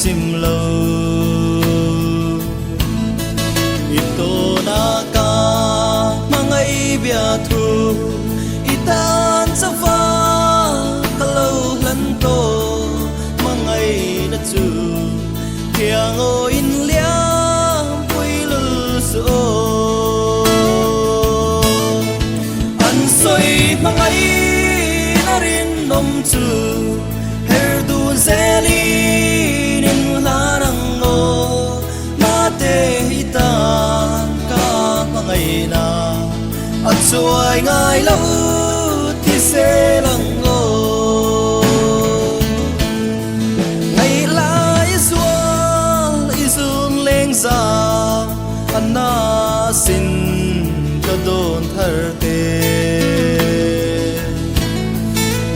chim lâu ito na ka mangay bia thu itan sa pha kalau lan to mangay na chu kiang o in liam pui lu so an soi mangay na rin nom chu her du zeli nin larang no mate hitan ka mangay na at suay ngay lâu thì sẽ lặng ngô ngày lại xuân izun lên ra anh na xin cho đồn thở tê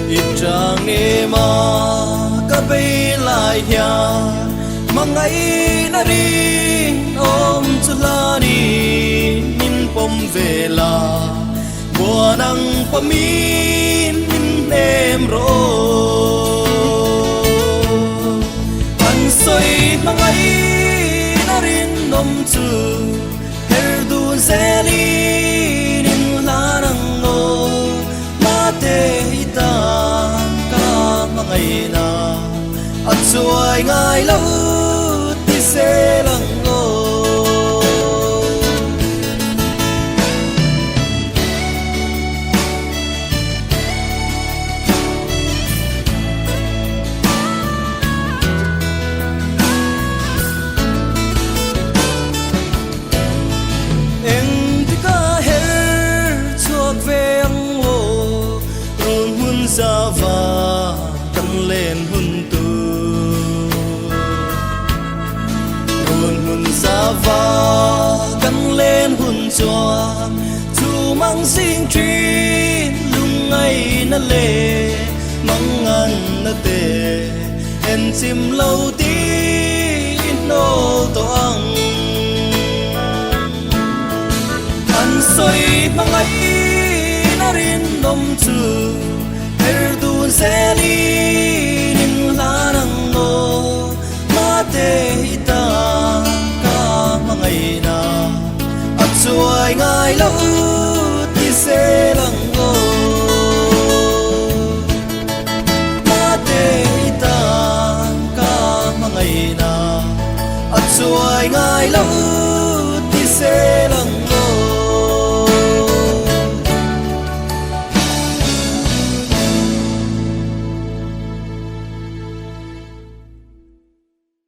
ít trang nghe mà cả bay lại ya mà ngày na đi ôm cho la đi min pom về la mùa nắng qua min min đêm rô anh soi mà ngày na rin nom chu her du zeli nin la nang no ma te ita ka ma ngày na at suay ngay lâu thì sẽ lặng ngô ra và căng lên hun tu hun ra và căng lên hun cho chu mang sinh truy lung ngày na lệ mang ngàn na tê en chim lâu tí nô toang anh soi mang ấy na rin nom chu her du zeli nin la nang no mate hita ka mangay na at suay ngay lâu thì sẽ lặng ngô mate hita ka mangay na at suay ngay lâu thì sẽ